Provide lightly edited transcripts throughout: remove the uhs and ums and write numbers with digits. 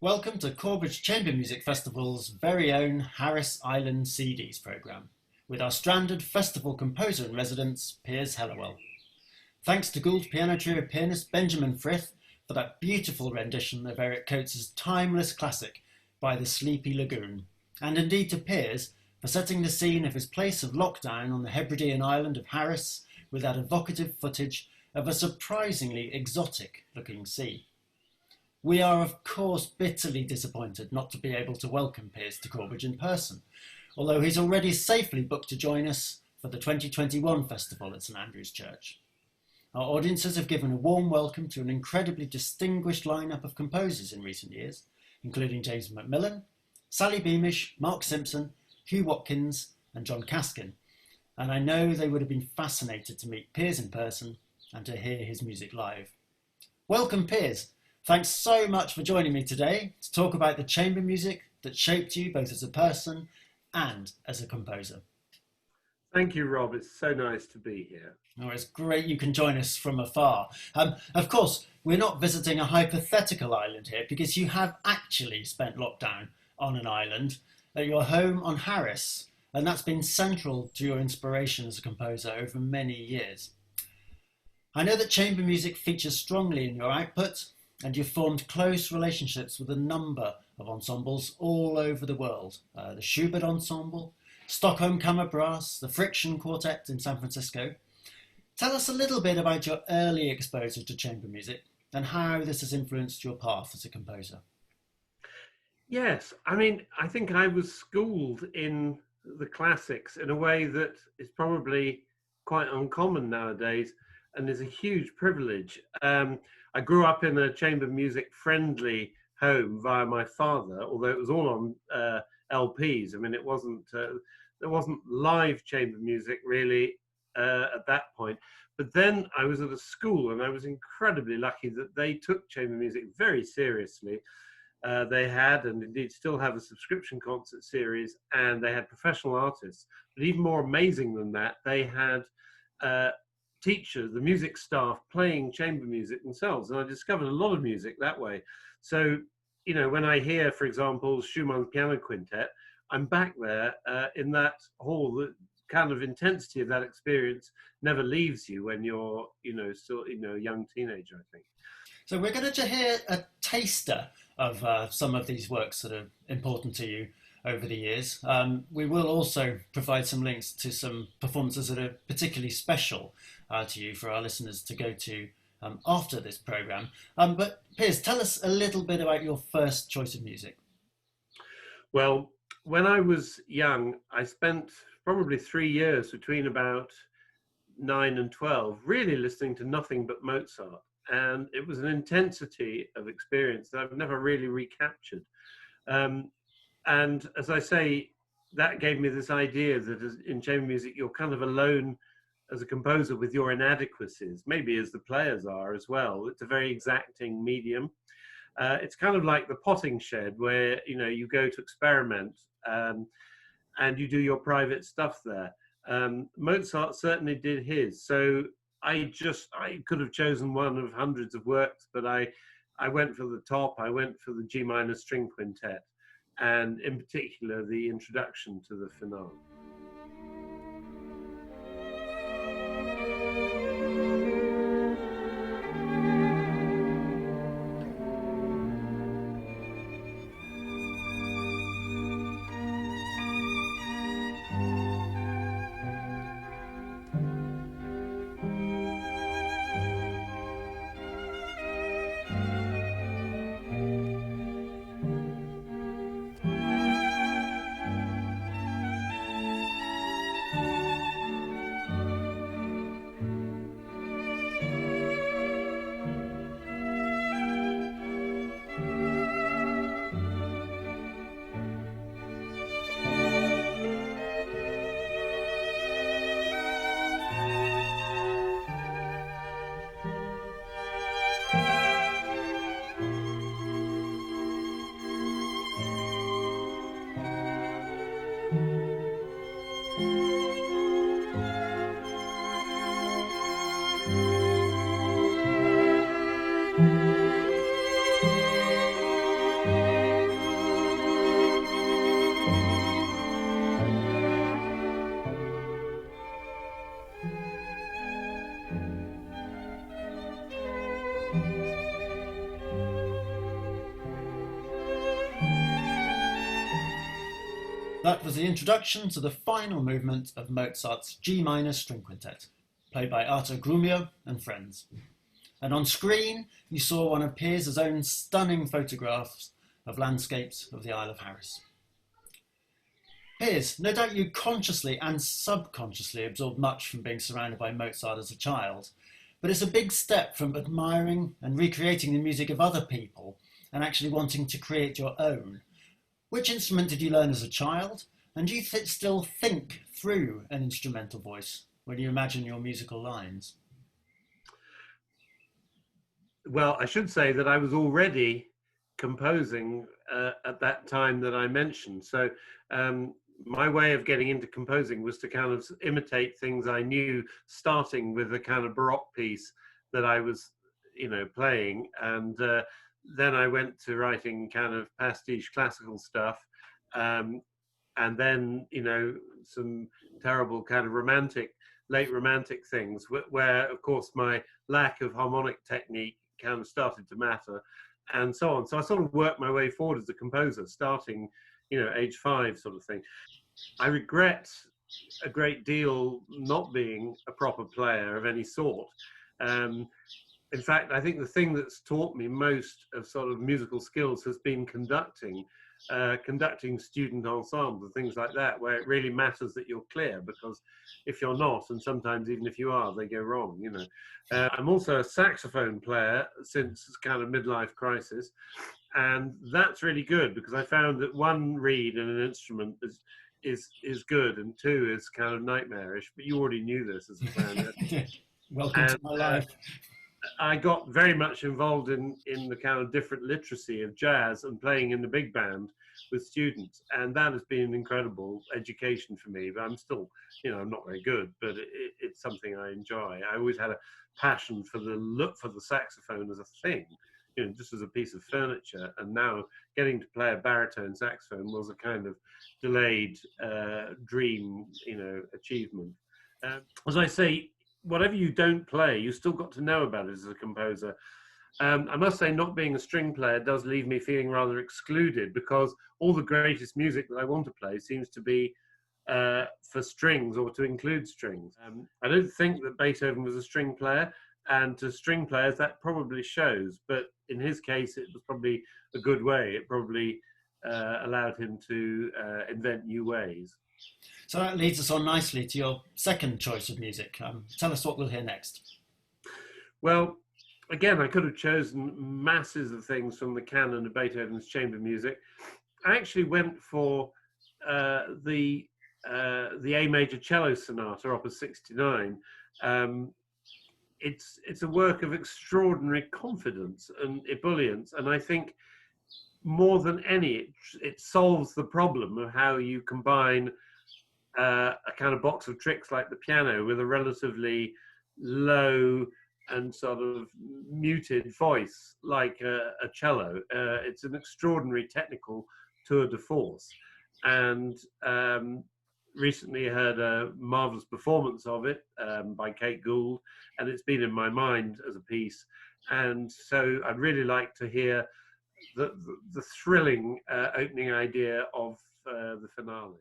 Welcome to Corbridge Chamber Music Festival's very own Harris Island CDs programme, with our stranded festival composer in residence, Piers Hellawell. Thanks to Gould Piano Trio pianist Benjamin Frith for that beautiful rendition of Eric Coates' timeless classic, By the Sleepy Lagoon, and indeed to Piers for setting the scene of his place of lockdown on the Hebridean island of Harris with that evocative footage of a surprisingly exotic-looking sea. We are, of course, bitterly disappointed not to be able to welcome Piers to Corbridge in person, although he's already safely booked to join us for the 2021 festival at St Andrew's Church. Our audiences have given a warm welcome to an incredibly distinguished lineup of composers in recent years, including James Macmillan, Sally Beamish, Mark Simpson, Hugh Watkins and John Caskin, and I know they would have been fascinated to meet Piers in person and to hear his music live. Welcome, Piers. Thanks so much for joining me today to talk about the chamber music that shaped you both as a person and as a composer. Thank you, Rob. It's so nice to be here. Oh, it's great you can join us from afar. Of course, we're not visiting a hypothetical island here because you have actually spent lockdown on an island at your home on Harris, and that's been central to your inspiration as a composer over many years. I know that chamber music features strongly in your output, and you've formed close relationships with a number of ensembles all over the world. The Schubert Ensemble, Stockholm Kammer Brass, the Friction Quartet in San Francisco. Tell us a little bit about your early exposure to chamber music and how this has influenced your path as a composer. Yes, I mean, I think I was schooled in the classics in a way that is probably quite uncommon nowadays and is a huge privilege. I grew up in a chamber music friendly home via my father, although it was all on LPs. I mean, it wasn't there wasn't live chamber music really at that point. But then I was at a school and I was incredibly lucky that they took chamber music very seriously. They had, and indeed still have, a subscription concert series, and they had professional artists. But even more amazing than that, they had teachers, the music staff, playing chamber music themselves. And I discovered a lot of music that way. So, you know, when I hear, for example, Schumann's Piano Quintet, I'm back there in that hall. The kind of intensity of that experience never leaves you when you're, you know, still, you know, a young teenager, I think. So we're going to hear a taster of some of these works that are important to you over the years. We will also provide some links to some performances that are particularly special to you for our listeners to go to after this programme. But Piers, tell us a little bit about your first choice of music. Well, when I was young, I spent probably 3 years between about 9 and 12 really listening to nothing but Mozart. And it was an intensity of experience that I've never really recaptured. And as I say, that gave me this idea that in chamber music, you're kind of alone as a composer with your inadequacies, maybe as the players are as well. It's a very exacting medium. It's kind of like the potting shed where, you know, you go to experiment and you do your private stuff there. Mozart certainly did his. So I could have chosen one of hundreds of works, but I went for the top. I went for the G minor string quintet, and in particular, the introduction to the finale. That was the introduction to the final movement of Mozart's G minor string quintet, played by Arthur Grumio and friends. And on screen, you saw one of Piers' own stunning photographs of landscapes of the Isle of Harris. Piers, no doubt you consciously and subconsciously absorbed much from being surrounded by Mozart as a child, but it's a big step from admiring and recreating the music of other people and actually wanting to create your own. Which instrument did you learn as a child? And do you still think through an instrumental voice when you imagine your musical lines? Well, I should say that I was already composing at that time that I mentioned. So my way of getting into composing was to kind of imitate things I knew, starting with the kind of Baroque piece that I was, playing. And then I went to writing kind of pastiche classical stuff. And then, some terrible kind of late romantic things where, of course, my lack of harmonic technique kind of started to matter and so on. So I sort of worked my way forward as a composer, starting, age 5 sort of thing. I regret a great deal not being a proper player of any sort. In fact, I think the thing that's taught me most of sort of musical skills has been conducting student ensembles and things like that, where it really matters that you're clear, because if you're not, and sometimes even if you are, they go wrong, I'm also a saxophone player since kind of midlife crisis, and that's really good because I found that one reed in an instrument is good and two is kind of nightmarish, but you already knew this as a player. Welcome to my life. I got very much involved in the kind of different literacy of jazz and playing in the big band with students, and that has been an incredible education for me. But I'm still, I'm not very good, but it's something I enjoy. I always had a passion for the saxophone as a thing, just as a piece of furniture, and now getting to play a baritone saxophone was a kind of delayed dream, achievement. As I say, whatever you don't play, you still got to know about it as a composer. I must say, not being a string player does leave me feeling rather excluded, because all the greatest music that I want to play seems to be for strings or to include strings. I don't think that Beethoven was a string player, and to string players that probably shows, but in his case it was probably a good way. It probably allowed him to invent new ways. So that leads us on nicely to your second choice of music. Tell us what we'll hear next. Well, again, I could have chosen masses of things from the canon of Beethoven's chamber music. I actually went for the A major cello sonata, opus 69. It's a work of extraordinary confidence and ebullience, and I think more than any, it solves the problem of how you combine a kind of box of tricks like the piano with a relatively low and sort of muted voice like a cello. It's an extraordinary technical tour de force, and recently heard a marvelous performance of it by Kate Gould, and it's been in my mind as a piece, and so I'd really like to hear the thrilling opening idea of the finale.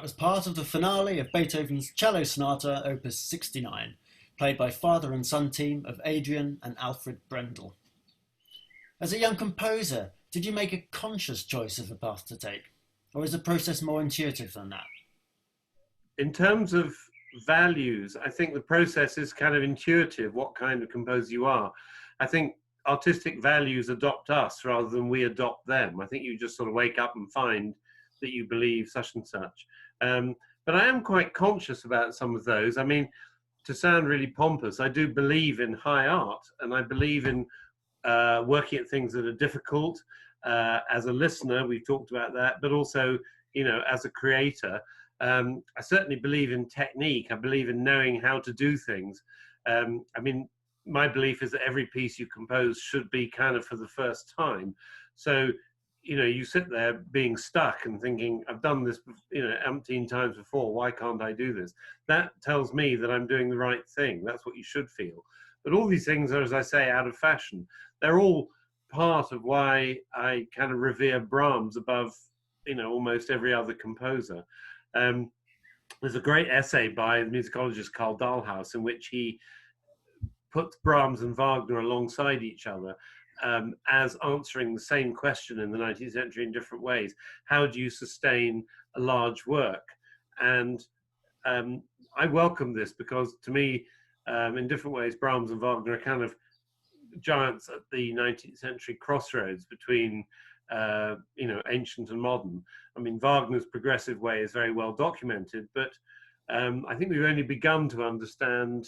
That was part of the finale of Beethoven's Cello Sonata, Opus 69, played by father and son team of Adrian and Alfred Brendel. As a young composer, did you make a conscious choice of a path to take, or is the process more intuitive than that? In terms of values, I think the process is kind of intuitive, what kind of composer you are. I think artistic values adopt us rather than we adopt them. I think you just sort of wake up and find that you believe such and such. But I am quite conscious about some of those. I mean, to sound really pompous, I do believe in high art, and I believe in working at things that are difficult. As a listener, we've talked about that, but also, you know, as a creator, I certainly believe in technique. I believe in knowing how to do things. I mean, my belief is that every piece you compose should be kind of for the first time. So, you know, you sit there being stuck and thinking, I've done this, you know, umpteen times before, why can't I do this? That tells me that I'm doing the right thing. That's what you should feel. But all these things are, as I say, out of fashion. They're all part of why I kind of revere Brahms above, you know, almost every other composer. There's a great essay by the musicologist Karl Dahlhaus in which he puts Brahms and Wagner alongside each other as answering the same question in the 19th century in different ways. How do you sustain a large work? And I welcome this because to me, in different ways, Brahms and Wagner are kind of giants at the 19th century crossroads between you know, ancient and modern. I mean, Wagner's progressive way is very well documented, but I think we've only begun to understand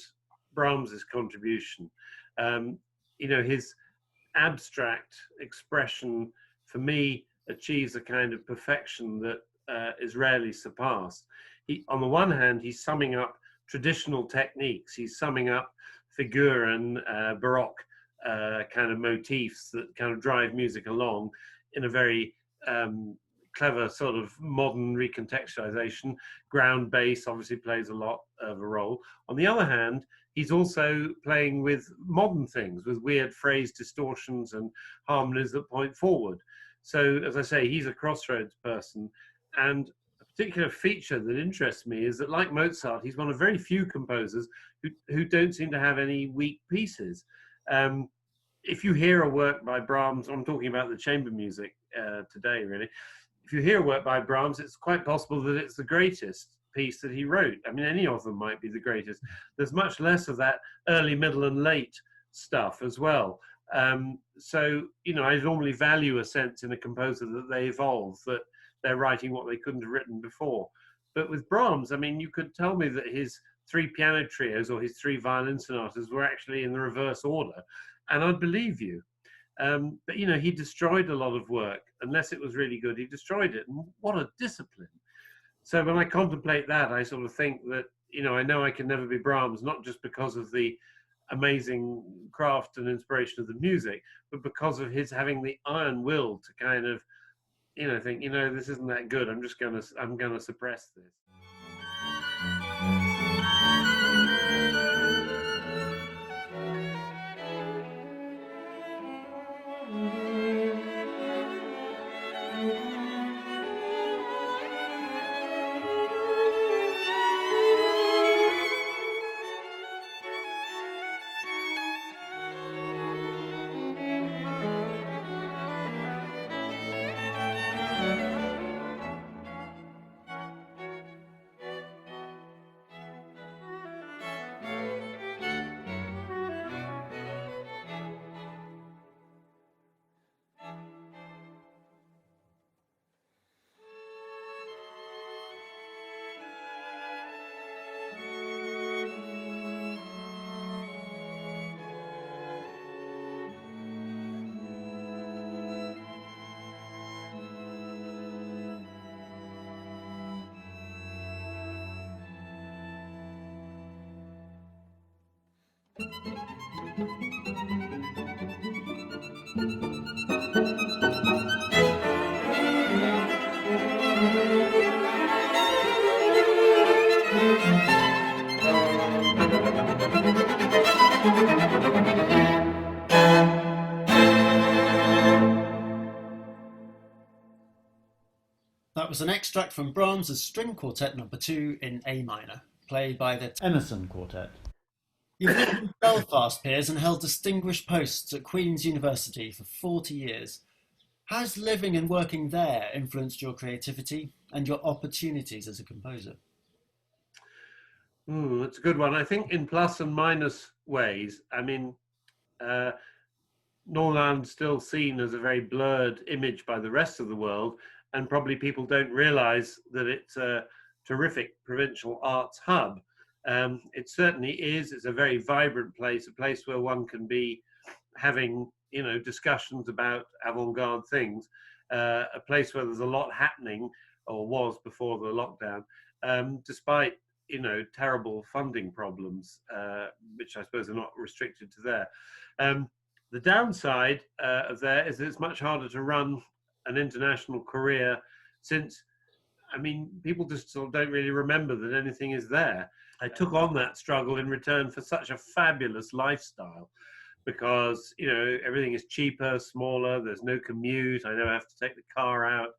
Brahms's contribution. You know, his abstract expression, for me, achieves a kind of perfection that is rarely surpassed. On the one hand, he's summing up traditional techniques. He's summing up Figuren, Baroque kind of motifs that kind of drive music along in a very clever sort of modern recontextualization. Ground bass obviously plays a lot of a role. On the other hand, he's also playing with modern things, with weird phrase distortions and harmonies that point forward. So, as I say, he's a crossroads person. And a particular feature that interests me is that, like Mozart, he's one of very few composers who don't seem to have any weak pieces. If you hear a work by Brahms, I'm talking about the chamber music today, really. If you hear a work by Brahms, it's quite possible that it's the greatest piece that he wrote. I mean, any of them might be the greatest. There's much less of that early, middle, and late stuff as well. So, you know, I normally value a sense in a composer that they evolve, that they're writing what they couldn't have written before. But with Brahms, I mean, you could tell me that his 3 piano trios or his 3 violin sonatas were actually in the reverse order, and I'd believe you. But, you know, he destroyed a lot of work. Unless it was really good, he destroyed it. And what a discipline. So when I contemplate that, I sort of think that, you know I can never be Brahms, not just because of the amazing craft and inspiration of the music, but because of his having the iron will to kind of, you know, think, you know, this isn't that good. I'm gonna suppress this. That was an extract from Brahms's String Quartet No. 2 in A minor, played by the Emerson Quartet. You've lived in Belfast, Piers, and held distinguished posts at Queen's University for 40 years. Has living and working there influenced your creativity and your opportunities as a composer? That's a good one. I think in plus and minus ways. I mean, Northern Ireland's still seen as a very blurred image by the rest of the world, and probably people don't realise that it's a terrific provincial arts hub. It certainly is. It's a very vibrant place, a place where one can be having, discussions about avant-garde things, a place where there's a lot happening, or was before the lockdown, despite, terrible funding problems, which I suppose are not restricted to there. The downside of there is that it's much harder to run an international career since, people just sort of don't really remember that anything is there. I took on that struggle in return for such a fabulous lifestyle because, everything is cheaper, smaller, there's no commute, I never have to take the car out,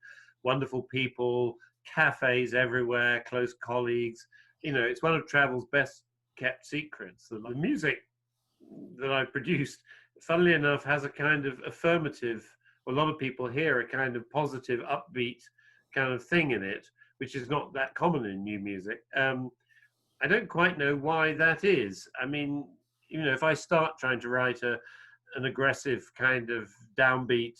wonderful people, cafes everywhere, close colleagues. It's one of travel's best kept secrets. The music that I produced, funnily enough, has a kind of affirmative, a lot of people hear a kind of positive, upbeat kind of thing in it, which is not that common in new music. I don't quite know why that is. If I start trying to write an aggressive kind of downbeat,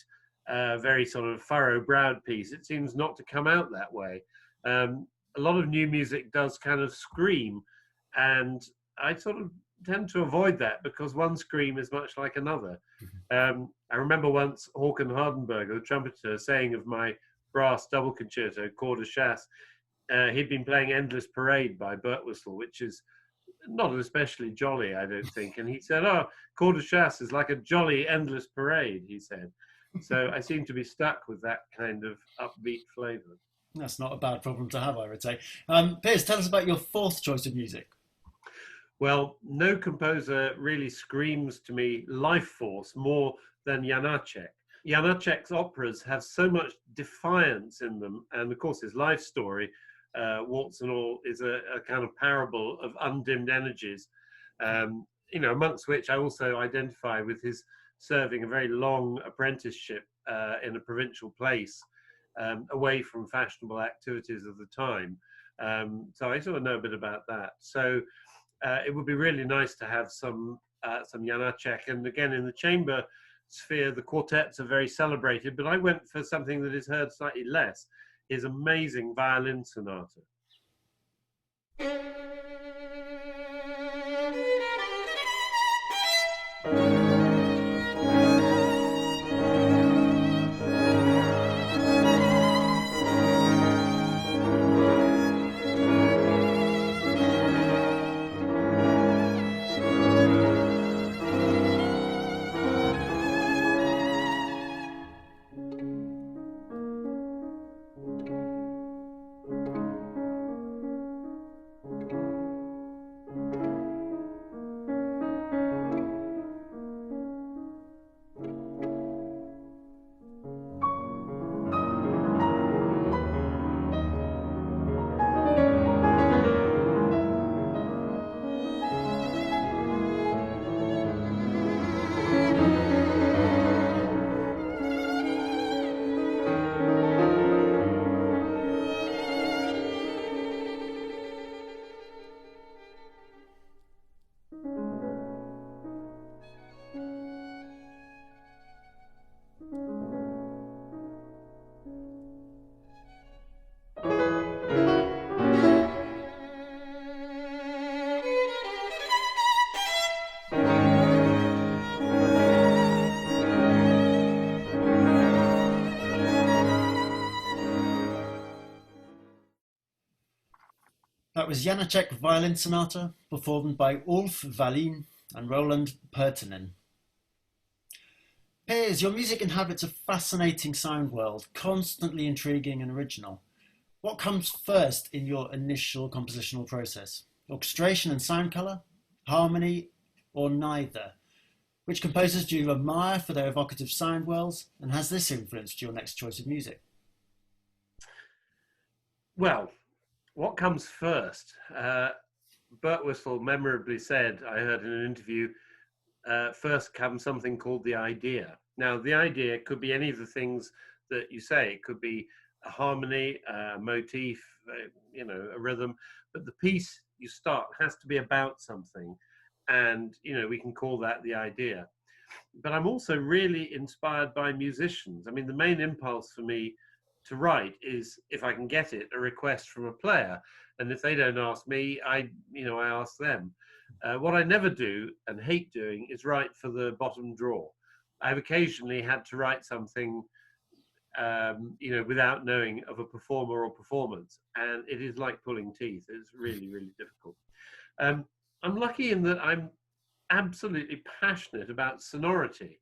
very sort of furrow-browed piece, it seems not to come out that way. A lot of new music does kind of scream, and I sort of tend to avoid that because one scream is much like another. I remember once Håkan Hardenberger, the trumpeter, saying of my brass double concerto, Corps de Chasse, he'd been playing Endless Parade by Birtwistle, which is not especially jolly, I don't think. And he said, Corps de Chasse is like a jolly endless parade, he said. So I seem to be stuck with that kind of upbeat flavour. That's not a bad problem to have, I would say. Piers, tell us about your fourth choice of music. Well, no composer really screams to me life force more than Janacek. Janacek's operas have so much defiance in them, and of course his life story, Warts and All, is a kind of parable of undimmed energies, amongst which I also identify with his serving a very long apprenticeship in a provincial place, away from fashionable activities of the time. So I sort of know a bit about that. So it would be really nice to have some Janacek. And again, in the chamber sphere, the quartets are very celebrated, but I went for something that is heard slightly less, his amazing violin sonata. That was Janacek Violin Sonata, performed by Ulf Wallin and Roland Pertinen. Piers, your music inhabits a fascinating sound world, constantly intriguing and original. What comes first in your initial compositional process? Orchestration and sound colour? Harmony? Or neither? Which composers do you admire for their evocative sound worlds, and has this influenced your next choice of music? Well, what comes first? Burt Whistle memorably said, I heard in an interview, first comes something called the idea. Now, the idea could be any of the things that you say. It could be a harmony, a motif, a rhythm. But the piece you start has to be about something, and we can call that the idea. But I'm also really inspired by musicians. I mean, the main impulse for me to write is, if I can get it, a request from a player, and if they don't ask me, I ask them. What I never do and hate doing is write for the bottom drawer. I've occasionally had to write something, without knowing of a performer or performance, and it is like pulling teeth. It's really, really difficult. I'm lucky in that I'm absolutely passionate about sonority.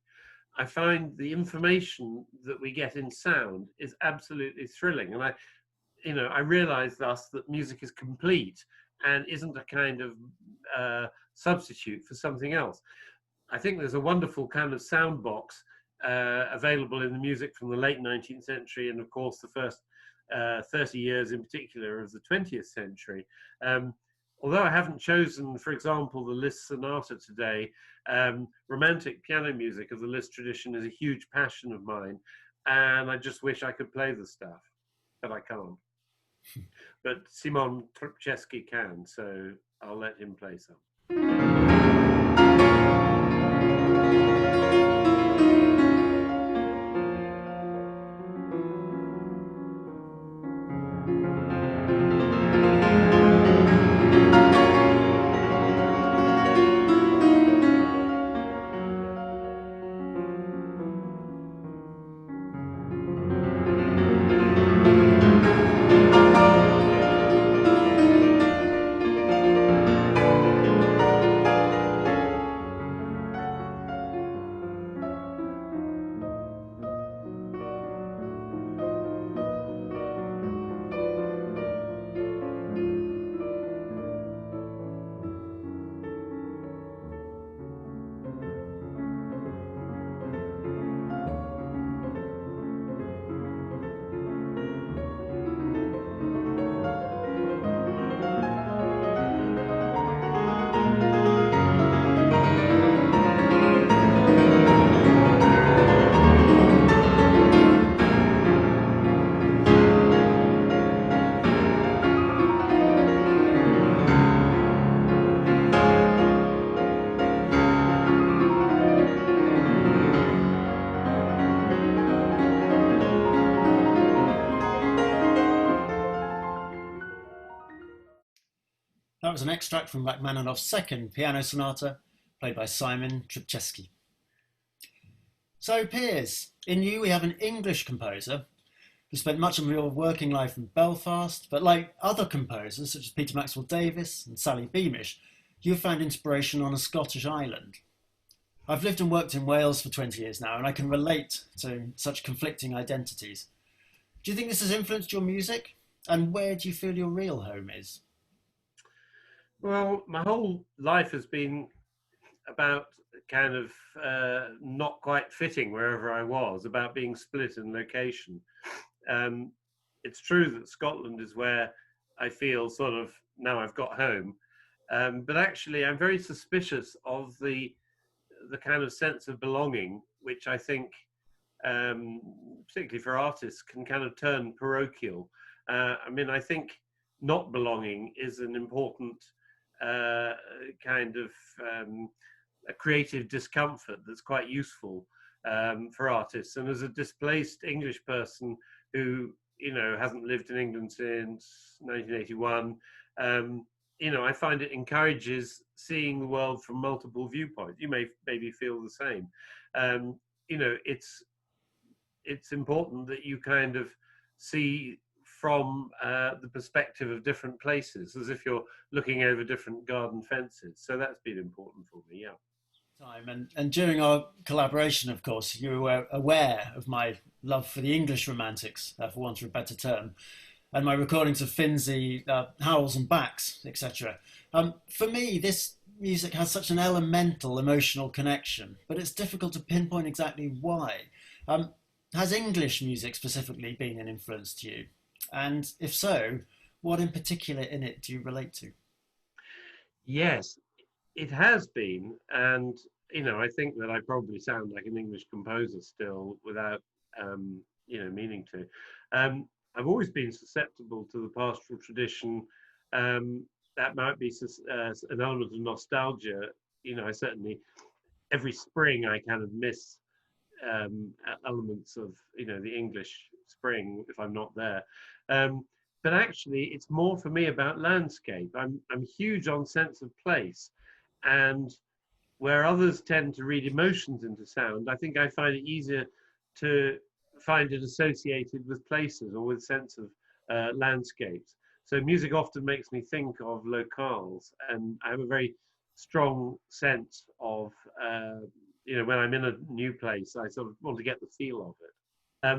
I find the information that we get in sound is absolutely thrilling, and I realize thus that music is complete and isn't a kind of substitute for something else. I think there's a wonderful kind of sound box available in the music from the late 19th century, and of course the first 30 years in particular of the 20th century. Although I haven't chosen, for example, the Liszt sonata today, romantic piano music of the Liszt tradition is a huge passion of mine, and I just wish I could play the stuff, but I can't. But Simon Trubczewski can, so I'll let him play some. That was an extract from Rachmaninoff's second piano sonata, played by Simon Trubczewski. So, Piers, in you we have an English composer who spent much of your working life in Belfast, but like other composers such as Peter Maxwell Davies and Sally Beamish, you've found inspiration on a Scottish island. I've lived and worked in Wales for 20 years now, and I can relate to such conflicting identities. Do you think this has influenced your music? And where do you feel your real home is? Well, my whole life has been about kind of not quite fitting wherever I was, about being split in location. It's true that Scotland is where I feel sort of now I've got home, but actually I'm very suspicious of the kind of sense of belonging, which I think, particularly for artists, can kind of turn parochial. I think not belonging is an important kind of a creative discomfort that's quite useful for artists. And as a displaced English person who hasn't lived in England since 1981, I find it encourages seeing the world from multiple viewpoints. You may maybe feel the same. It's important that you kind of see from the perspective of different places, as if you're looking over different garden fences. So that's been important for me, yeah. And during our collaboration, of course, you were aware of my love for the English romantics, for want of a better term, and my recordings of Finzi, Howells and Bach's, etc. For me, this music has such an elemental emotional connection, but it's difficult to pinpoint exactly why. Has English music specifically been an influence to you? And if so, what in particular in it do you relate to? Yes, it has been, and I think that I probably sound like an English composer still, without meaning to. I've always been susceptible to the pastoral tradition. That might be an element of nostalgia. I certainly every spring I kind of miss elements of the English spring if I'm not there. Um, but actually, it's more for me about landscape. I'm huge on sense of place, and where others tend to read emotions into sound, I think I find it easier to find it associated with places or with sense of landscapes. So music often makes me think of locales, and I have a very strong sense of when I'm in a new place, I sort of want to get the feel of it.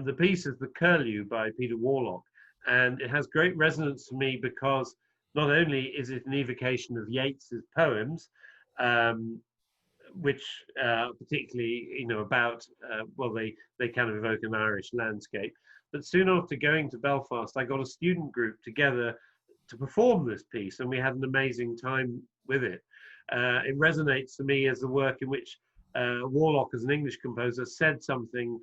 The piece is The Curlew by Peter Warlock, and it has great resonance for me because not only is it an evocation of Yeats's poems, um, which particularly about they kind of evoke an Irish landscape. But soon after going to Belfast, I got a student group together to perform this piece, and we had an amazing time with it. It resonates for me as the work in which Warlock, as an English composer, said something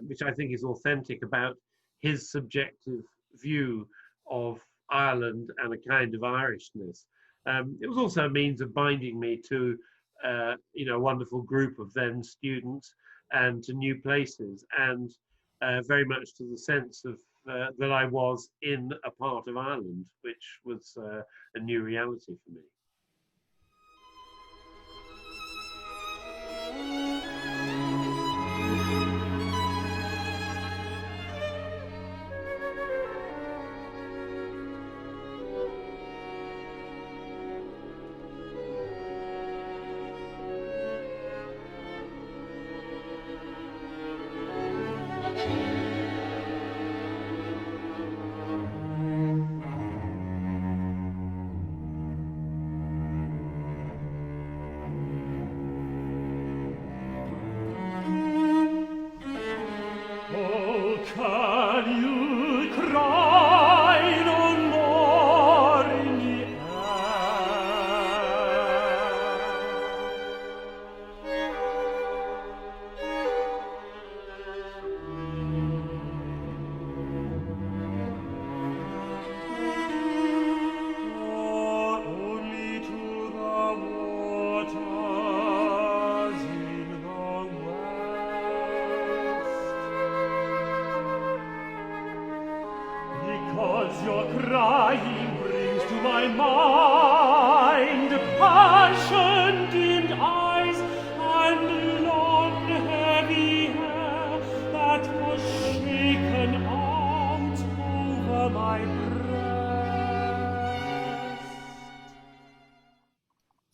which I think is authentic about his subjective view of Ireland and a kind of Irishness. It was also a means of binding me to a wonderful group of then students and to new places, and very much to the sense of that I was in a part of Ireland, which was a new reality for me.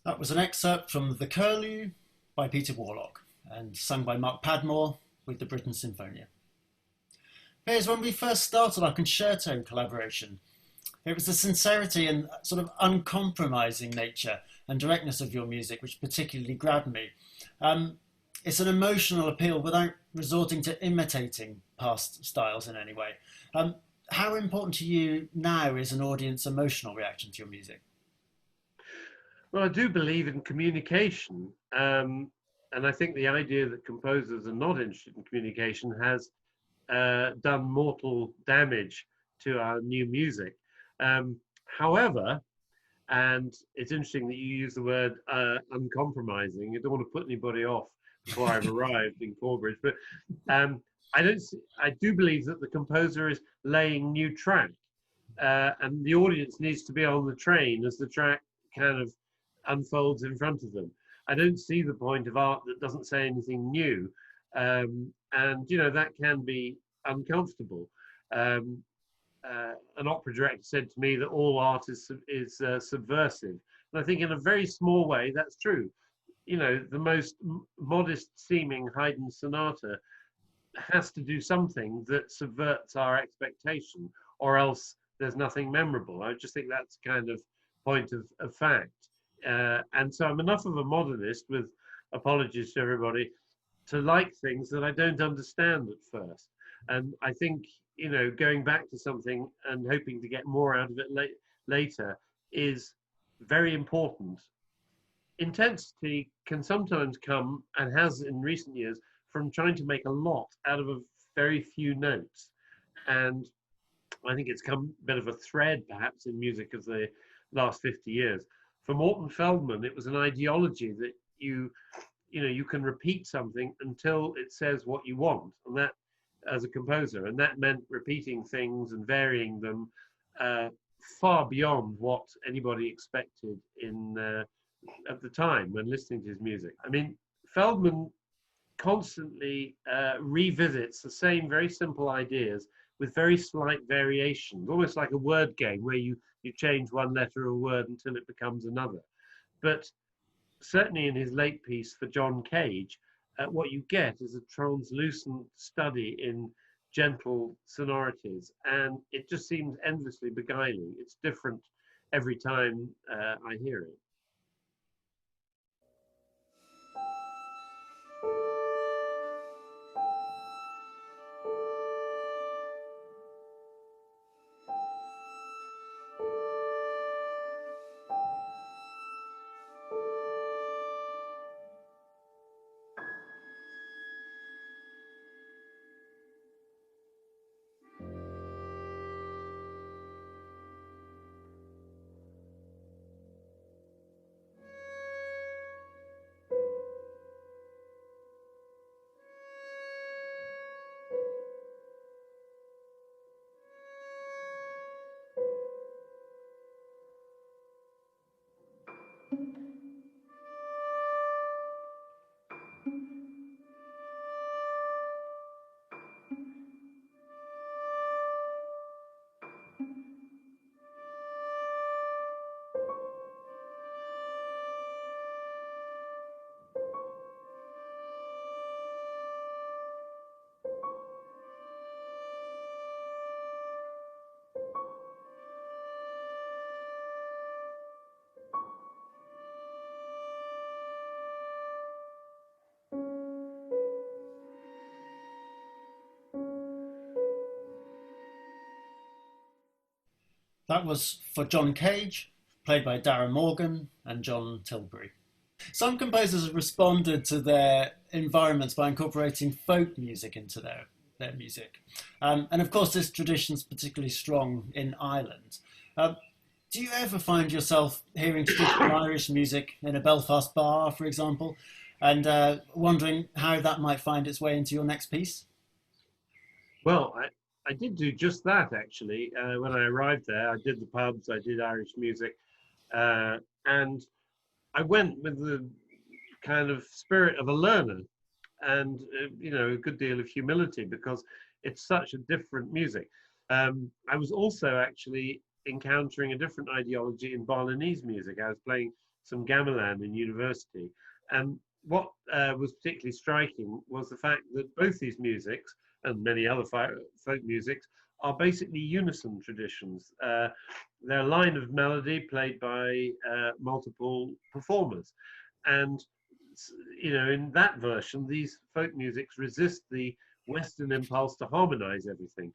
That was an excerpt from The Curlew by Peter Warlock and sung by Mark Padmore with the Britten Sinfonia. Piers, when we first started our concerto collaboration, it was the sincerity and sort of uncompromising nature and directness of your music which particularly grabbed me. It's an emotional appeal without resorting to imitating past styles in any way. How important to you now is an audience emotional reaction to your music? Well, I do believe in communication, and I think the idea that composers are not interested in communication has done mortal damage to our new music. However, and it's interesting that you use the word uncompromising. I don't want to put anybody off before I've arrived in Corbridge, but I do believe that the composer is laying new track, and the audience needs to be on the train as the track kind of unfolds in front of them. I don't see the point of art that doesn't say anything new, and that can be uncomfortable. An opera director said to me that all art is subversive, and I think in a very small way that's true. The most modest seeming Haydn sonata has to do something that subverts our expectation, or else there's nothing memorable. I just think that's kind of point of fact. And so I'm enough of a modernist, with apologies to everybody, to like things that I don't understand at first. And I think you know, going back to something and hoping to get more out of it later is very important. Intensity can sometimes come, and has in recent years, from trying to make a lot out of a very few notes. And I think it's come a bit of a thread, perhaps, in music of the last 50 years. For Morton Feldman, it was an ideology that you know, you can repeat something until it says what you want, and that, as a composer, and that meant repeating things and varying them uh, far beyond what anybody expected in at the time when listening to his music. I mean, Feldman constantly revisits the same very simple ideas with very slight variations, almost like a word game where you change one letter of a word until it becomes another. But certainly in his late piece for John Cage, what you get is a translucent study in gentle sonorities, and it just seems endlessly beguiling. It's different every time I hear it. That was for John Cage, played by Darren Morgan and John Tilbury. Some composers have responded to their environments by incorporating folk music into their music. And of course, this tradition is particularly strong in Ireland. Do you ever find yourself hearing traditional Irish music in a Belfast bar, for example, and wondering how that might find its way into your next piece? Well, I did do just that actually. When I arrived there, I did the pubs, I did Irish music, and I went with the kind of spirit of a learner and you know, a good deal of humility because it's such a different music. I was also actually encountering a different ideology in Balinese music. I was playing some gamelan in university, and what was particularly striking was the fact that both these musics and many other folk musics are basically unison traditions. They're a line of melody played by multiple performers, and you know, in that version, these folk musics resist the Western impulse to harmonize everything.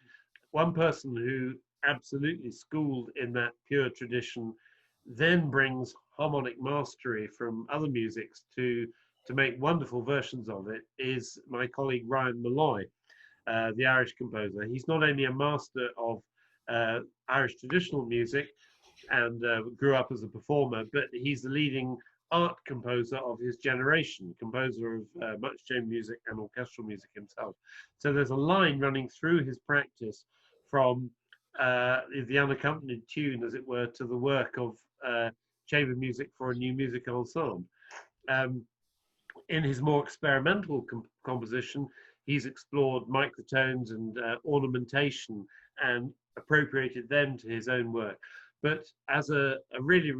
One person who absolutely schooled in that pure tradition then brings harmonic mastery from other musics to make wonderful versions of it is my colleague Ryan Malloy, the Irish composer. He's not only a master of Irish traditional music and grew up as a performer, but he's the leading art composer of his generation, composer of much chamber music and orchestral music himself. So there's a line running through his practice from the unaccompanied tune, as it were, to the work of chamber music for a new music ensemble. Um, in his more experimental composition, he's explored microtones and ornamentation and appropriated them to his own work. But as a really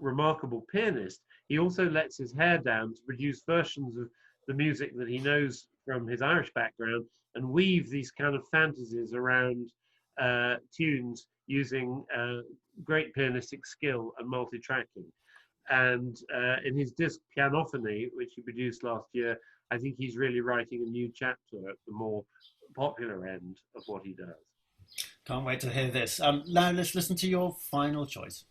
remarkable pianist, he also lets his hair down to produce versions of the music that he knows from his Irish background and weave these kind of fantasies around tunes using great pianistic skill and multi-tracking. And in his disc Pianophony, which he produced last year, I think he's really writing a new chapter at the more popular end of what he does. Can't wait to hear this. Now let's listen to your final choice.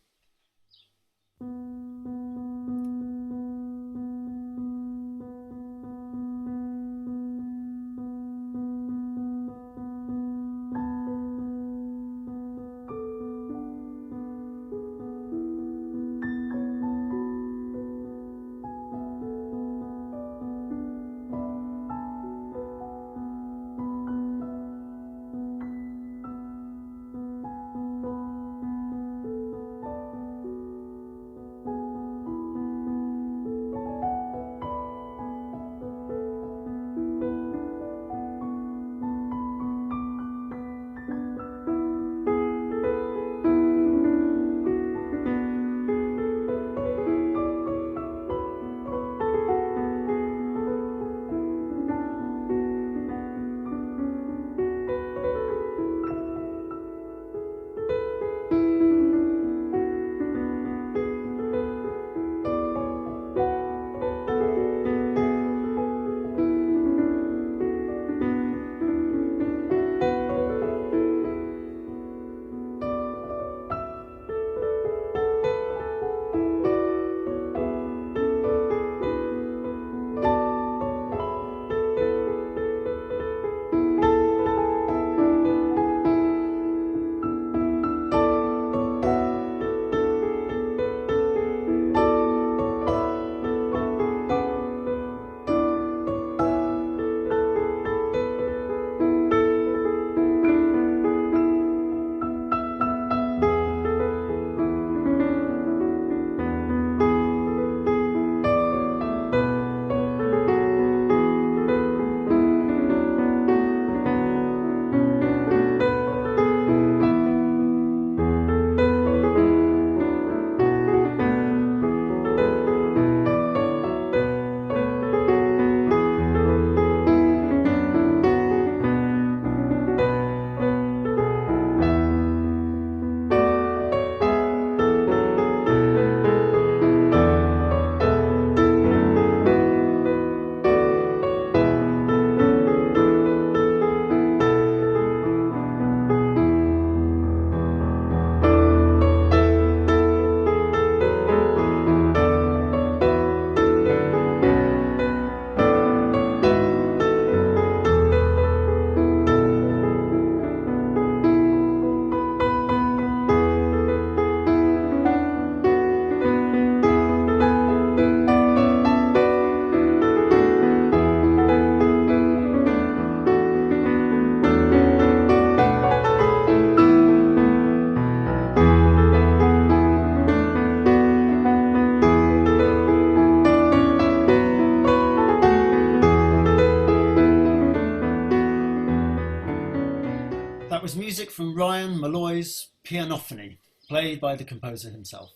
That was music from Ryan Malloy's Pianophony, played by the composer himself.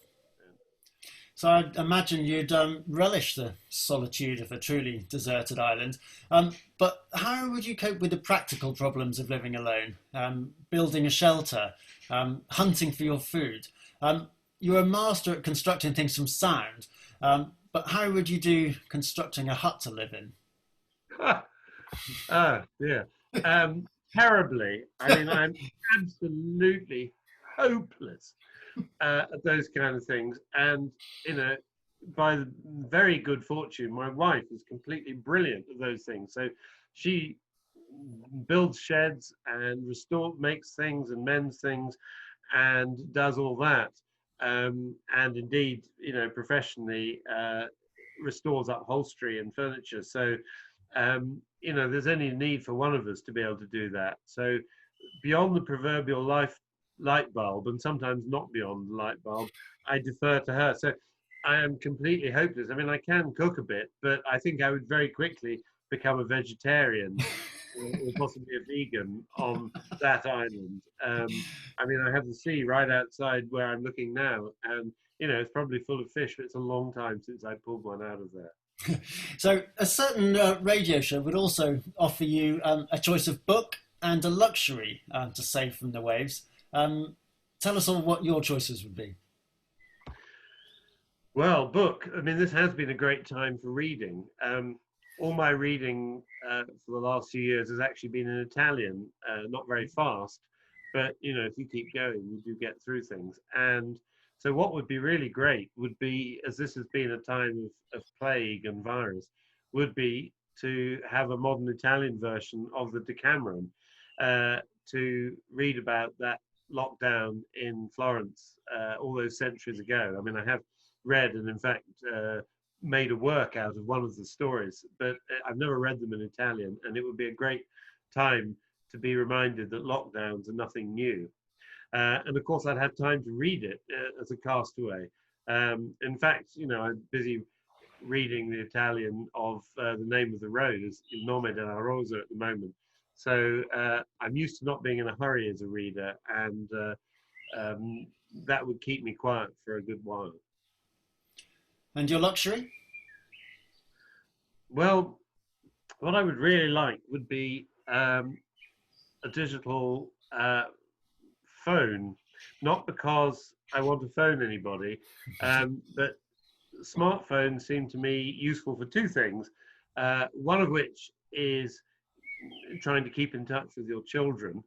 So I imagine you'd relish the solitude of a truly deserted island. But how would you cope with the practical problems of living alone? Building a shelter, hunting for your food. You're a master at constructing things from sound, but how would you do constructing a hut to live in? Yeah. Terribly. I mean, I'm absolutely hopeless at those kind of things. And, by the very good fortune, my wife is completely brilliant at those things. So she builds sheds and makes things and mends things and does all that. And indeed, professionally restores upholstery and furniture. So, there's any need for one of us to be able to do that. So beyond the proverbial light bulb, and sometimes not beyond the light bulb, I defer to her. So I am completely hopeless. I mean, I can cook a bit, but I think I would very quickly become a vegetarian or possibly a vegan on that island. I mean, I have the sea right outside where I'm looking now, and it's probably full of fish, but it's a long time since I pulled one out of there. So a certain radio show would also offer you a choice of book and a luxury to save from the waves. Tell us all what your choices would be. Well, book. I mean, this has been a great time for reading. All my reading for the last few years has actually been in Italian, not very fast, But, you know, if you keep going, you do get through things. And so what would be really great would be, as this has been a time of plague and virus, would be to have a modern Italian version of the Decameron, to read about that lockdown in Florence all those centuries ago. I mean, I have read and, in fact, made a work out of one of the stories, but I've never read them in Italian, and it would be a great time to be reminded that lockdowns are nothing new. And of course, I'd had time to read it as a castaway. In fact, you know, I'm busy reading the Italian of the name of the road as Il Nome della Rosa at the moment. So I'm used to not being in a hurry as a reader, and that would keep me quiet for a good while. And your luxury? Well, what I would really like would be a digital phone, not because I want to phone anybody, but smartphones seem to me useful for two things. One of which is trying to keep in touch with your children,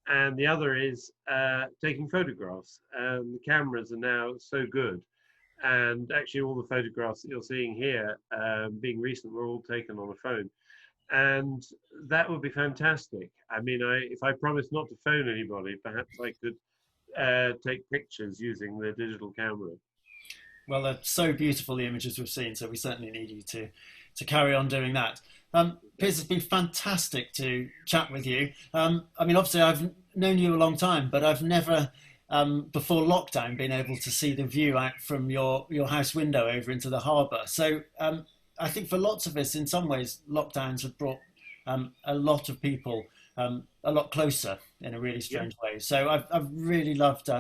and the other is taking photographs. The cameras are now so good, and actually all the photographs that you're seeing here, being recent, were all taken on a phone, and that would be fantastic. I mean, if I promised not to phone anybody, perhaps I could take pictures using the digital camera. Well, they're so beautiful, the images we've seen, so we certainly need you to carry on doing that. Piers, it's been fantastic to chat with you. I mean, obviously, I've known you a long time, but I've never, before lockdown, been able to see the view out from your house window over into the harbour. So I think for lots of us, in some ways, lockdowns have brought a lot of people a lot closer in a really strange way. So I've really loved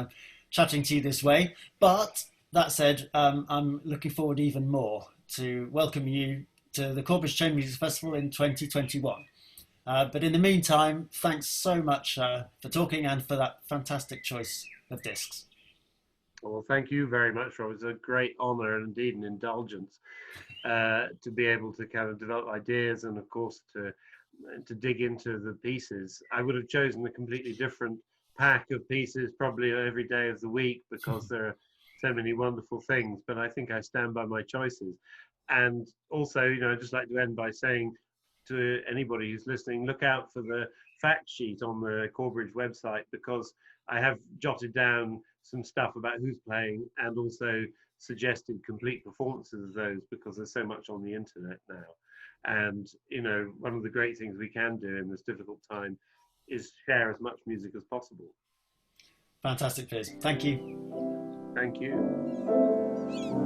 chatting to you this way. But that said, I'm looking forward even more to welcoming you to the Corbridge Chamber Music Festival in 2021. But in the meantime, thanks so much for talking and for that fantastic choice of discs. Well, thank you very much, Rob. It's a great honour and indeed an indulgence to be able to kind of develop ideas and, of course, to dig into the pieces. I would have chosen a completely different pack of pieces probably every day of the week because there are so many wonderful things, but I think I stand by my choices. And also, you know, I'd just like to end by saying to anybody who's listening, look out for the fact sheet on the Corbridge website, because I have jotted down some stuff about who's playing and also suggested complete performances of those, because there's so much on the internet now. And, you know, one of the great things we can do in this difficult time is share as much music as possible. Fantastic, Piers. Thank you. Thank you.